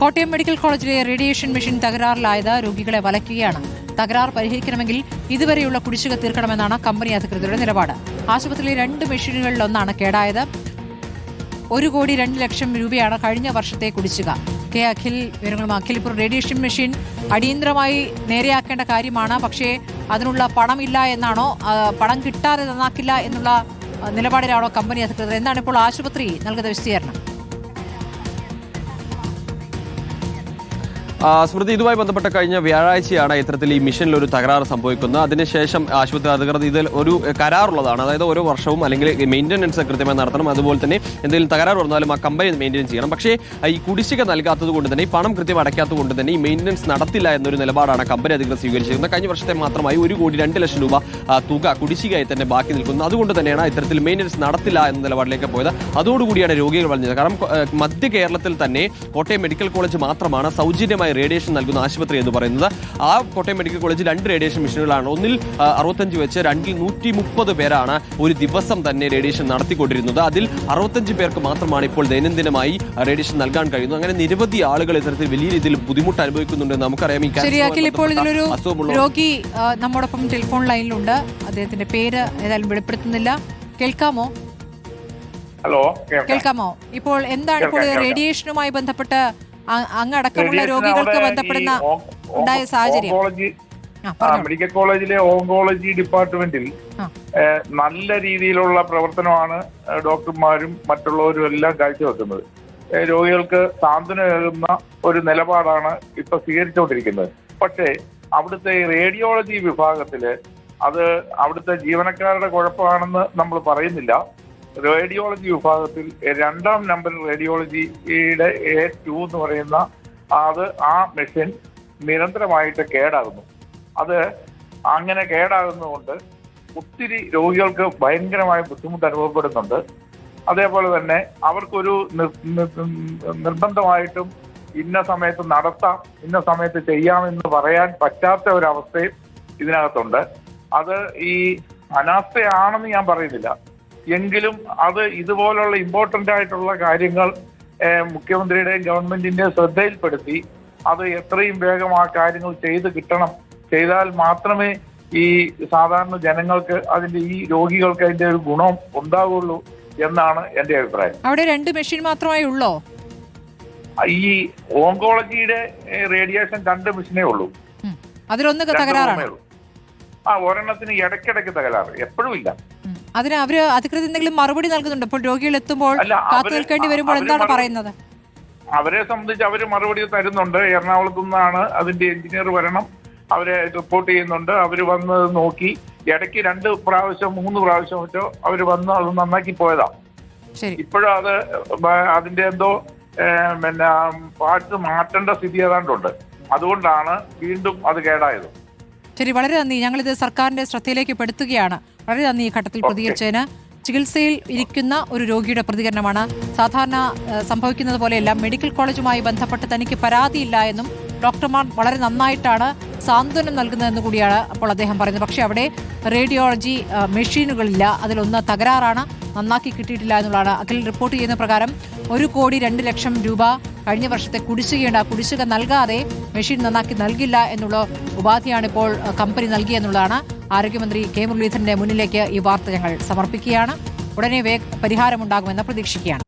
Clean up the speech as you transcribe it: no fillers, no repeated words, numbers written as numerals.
Kottayam medical കോളേജിലെ radiation machine തകരാറിലായത് രോഗികളെ വലയ്ക്കുകയാണ്. തകരാർ പരിഹരിക്കണമെങ്കിൽ ഇതുവരെയുള്ള കുടിശ്ശിക തീർക്കണമെന്നാണ് കമ്പനി അധികൃതരുടെ നിലപാട്. ആശുപത്രിയിലെ 2 മെഷീനുകളിലൊന്നാണ് കേടായത്. 1,02,00,000 രൂപയാണ് കഴിഞ്ഞ വർഷത്തെ കുടിശ്ശിക. കെ അഖിൽ വിവരങ്ങളുമായി. അഖിൽ, ഇപ്പോൾ റേഡിയേഷൻ മെഷീൻ അടിയന്തരമായി നേരെയാക്കേണ്ട കാര്യമാണ്, പക്ഷേ അതിനുള്ള പണമില്ല എന്നാണോ, പണം കിട്ടാതെ നന്നാക്കില്ല എന്നുള്ള നിലപാടിലാണോ കമ്പനി അധികൃതർ? എന്താണ് ഇപ്പോൾ ആശുപത്രി നൽകുന്ന വിശദീകരണം? സ്മൃതി, ഇതുമായി ബന്ധപ്പെട്ട കഴിഞ്ഞ വ്യാഴാഴ്ചയാണ് ഇത്തരത്തിൽ ഈ മിഷനിൽ ഒരു തകരാറ് സംഭവിക്കുന്നത്. അതിനുശേഷം ആശുപത്രി അധികൃതർ ഇതിൽ ഒരു കരാറുള്ളതാണ്. അതായത് ഓരോ വർഷവും അല്ലെങ്കിൽ മെയിൻ്റനൻസ് കൃത്യമായി നടത്തണം. അതുപോലെ തന്നെ എന്തെങ്കിലും തകരാറ് വന്നാലും ആ കമ്പനി മെയിൻ്റെയിൻ ചെയ്യണം. പക്ഷേ ഈ കുടിശ്ശിക നൽകാത്തത് കൊണ്ട് തന്നെ, ഈ പണം കൃത്യം അടയ്ക്കാത്തത് കൊണ്ട് തന്നെ ഈ മെയിൻ്റനൻസ് നടത്തില്ല എന്നൊരു നിലപാടാണ് കമ്പനി അധികൃതർ സ്വീകരിച്ചിരുന്നത്. കഴിഞ്ഞ വർഷത്തെ മാത്രമായി 1,02,00,000 രൂപ തുക കുടിശ്ശികയായി തന്നെ ബാക്കി നിൽക്കുന്നു. അതുകൊണ്ട് തന്നെയാണ് ഇത്തരത്തിൽ മെയിൻ്റനൻസ് നടത്തില്ല എന്ന നിലപാടിലേക്ക് പോയത്. അതോടുകൂടിയാണ് രോഗികൾ വളഞ്ഞത്. കാരണം മധ്യ കേരളത്തിൽ തന്നെ കോട്ടയം മെഡിക്കൽ കോളേജ് മാത്രമാണ് സൗജന്യമായി റേഡിയേഷൻ നൽകുന്ന ആശുപത്രി എന്ന് പറയുന്നത്. ആ കോട്ടയം മെഡിക്കൽ കോളേജിൽ 2 റേഡിയേഷൻ മെഷീനുകളാണ്. ഒന്നിൽ 65 വെച്ച് 2-ൽ 130 പേരാണ് ഒരു ദിവസം തന്നെ റേഡിയേഷൻ നടത്തിക്കൊണ്ടിരുന്നത്. അതിൽ 65 പേർക്ക് മാത്രമാണ് ഇപ്പോൾ ദൈനംദിനമായി റേഡിയേഷൻ നൽകാൻ കഴിയുന്നത്. അങ്ങനെ നിരവധി ആളുകൾ ഇത്തരത്തിൽ വലിയ രീതിയിൽ ബുദ്ധിമുട്ട് അനുഭവിക്കുന്നുണ്ട്. നമുക്കറിയാം, ഇപ്പോൾ ഇതിലൊരു രോഗി നമ്മോടൊപ്പം ടെലിഫോൺ ലൈനിലുണ്ട്. അദ്ദേഹത്തിന്റെ പേര് ഏതായാലും വെളിപ്പെടുത്തുന്നില്ല. കേൾക്കാമോ? ഹലോ, കേൾക്കാമോ? ഇപ്പോൾ എന്താണ് ഇപ്പോൾ റേഡിയേഷനുമായി ബന്ധപ്പെട്ട് അങ്ങടക്കമുള്ള രോഗികൾക്ക് ബന്ധപ്പെടുന്ന ഉണ്ടായ സാഹചര്യം? മെഡിക്കൽ കോളേജിലെ ഓങ്കോളജി ഡിപ്പാർട്ട്മെന്റിൽ നല്ല രീതിയിലുള്ള പ്രവർത്തനമാണ് ഡോക്ടർമാരും മറ്റുള്ളവരും എല്ലാം കാഴ്ചവെക്കുന്നത്. രോഗികൾക്ക് സാന്ത്വനമേകുന്ന ഒരു നിലപാടാണ് ഇപ്പൊ സ്വീകരിച്ചുകൊണ്ടിരിക്കുന്നത്. പക്ഷേ അവിടുത്തെ റേഡിയോളജി വിഭാഗത്തില് അത് അവിടുത്തെ ജീവനക്കാരുടെ കുഴപ്പമാണെന്ന് നമ്മൾ പറയുന്നില്ല. റേഡിയോളജി വിഭാഗത്തിൽ 2ാം നമ്പർ റേഡിയോളജിയുടെ A2 എന്ന് പറയുന്ന ആ മെഷീൻ നിരന്തരമായിട്ട് കേടാകുന്നു. അത് അങ്ങനെ കേടാകുന്നതുകൊണ്ട് ഒത്തിരി രോഗികൾക്ക് ഭയങ്കരമായ ബുദ്ധിമുട്ട് അനുഭവപ്പെടുന്നുണ്ട്. അതേപോലെ തന്നെ അവർക്കൊരു നിർബന്ധമായിട്ടും ഇന്ന സമയത്ത് നടത്താം, ഇന്ന സമയത്ത് ചെയ്യാമെന്ന് പറയാൻ പറ്റാത്ത ഒരവസ്ഥയും ഇതിനകത്തുണ്ട്. അത് ഈ അനാസ്ഥയാണെന്ന് ഞാൻ പറയുന്നില്ല, എങ്കിലും അത് ഇതുപോലുള്ള ഇമ്പോർട്ടൻ്റ് ആയിട്ടുള്ള കാര്യങ്ങൾ മുഖ്യമന്ത്രിയുടെയും ഗവൺമെന്റിന്റെയും ശ്രദ്ധയിൽപ്പെടുത്തി അത് എത്രയും വേഗം ആ കാര്യങ്ങൾ ചെയ്ത് കിട്ടണം. ചെയ്താൽ മാത്രമേ ഈ സാധാരണ ജനങ്ങൾക്ക് ഈ രോഗികൾക്ക് അതിന്റെ ഒരു ഗുണം ഉണ്ടാവുള്ളൂ എന്നാണ് എന്റെ അഭിപ്രായം. അവിടെ 2 മെഷീൻ മാത്രമേ ഉള്ളൂ? ഈ ഓങ്കോളജിയുടെ റേഡിയേഷൻ 2 മെഷീനേ ഉള്ളൂ. അതിലൊന്ന് തകരാറാണ്. ഒരെണ്ണത്തിന് ഇടയ്ക്കിടയ്ക്ക് തകരാറ്, എപ്പോഴും ഇല്ല. അതിന് അധികൃതർ എന്തെങ്കിലും മറുപടി നൽകുന്നുണ്ട്? ഇപ്പോൾ രോഗികൾ എത്തുമ്പോൾ കാത്തു നിൽക്കേണ്ടി വരുമ്പോൾ എന്താണ് പറയുന്നത്? അവരെ സംബന്ധിച്ച് അവർ മറുപടി തരുന്നുണ്ട്. എറണാകുളത്തു നിന്നാണ് അതിന്റെ എഞ്ചിനീയർ വരണം, അവരെ റിപ്പോർട്ട് ചെയ്യുന്നുണ്ട്. അവർ വന്ന് നോക്കി, ഇടയ്ക്ക് 2 പ്രാവശ്യം 3 പ്രാവശ്യം വെച്ചോ അവർ വന്ന് അത് നന്നാക്കി പോയതാ. ഇപ്പോഴും അതിന്റെ എന്തോ പാർട്സ് മാറ്റേണ്ട സ്ഥിതി ഏതാണ്ടുണ്ട്. അതുകൊണ്ടാണ് വീണ്ടും അത് കേടായത്. ശരി, വളരെ നന്ദി. ഞങ്ങളിത് സർക്കാരിന്റെ ശ്രദ്ധയിലേക്ക് പെടുത്തുകയാണ്. വളരെ നന്ദി ഈ ഘട്ടത്തിൽ പ്രതികരിച്ചതിന്. ചികിത്സയിൽ ഇരിക്കുന്ന ഒരു രോഗിയുടെ പ്രതികരണമാണ്. സാധാരണ സംഭവിക്കുന്നത് പോലെയല്ല, മെഡിക്കൽ കോളേജുമായി ബന്ധപ്പെട്ട് തനിക്ക് പരാതിയില്ല എന്നും ഡോക്ടർമാർ വളരെ നന്നായിട്ടാണ് സാന്ത്വനം നൽകുന്നതെന്ന് കൂടിയാണ് അപ്പോൾ അദ്ദേഹം പറയുന്നത്. പക്ഷേ അവിടെ റേഡിയോളജി മെഷീനുകളില്ല, അതിലൊന്ന് തകരാറാണ്, നന്നാക്കി കിട്ടിയിട്ടില്ല എന്നുള്ളതാണ്. അഖിൽ റിപ്പോർട്ട് ചെയ്യുന്ന പ്രകാരം 1,02,00,000 രൂപ കഴിഞ്ഞ വർഷത്തെ കുടിശ്ശികയുണ്ട്. ആ കുടിശ്ശിക നൽകാതെ മെഷീൻ നന്നാക്കി നൽകില്ല എന്നുള്ള ഉപാധിയാണ് ഇപ്പോൾ കമ്പനി നൽകിയെന്നുള്ളതാണ്. ആരോഗ്യമന്ത്രി കെ മുരളീധരന്റെ മുന്നിലേക്ക് ഈ വാർത്ത ഞങ്ങൾ സമർപ്പിക്കുകയാണ്. ഉടനെ പരിഹാരമുണ്ടാകുമെന്ന് പ്രതീക്ഷിക്കുകയാണ്.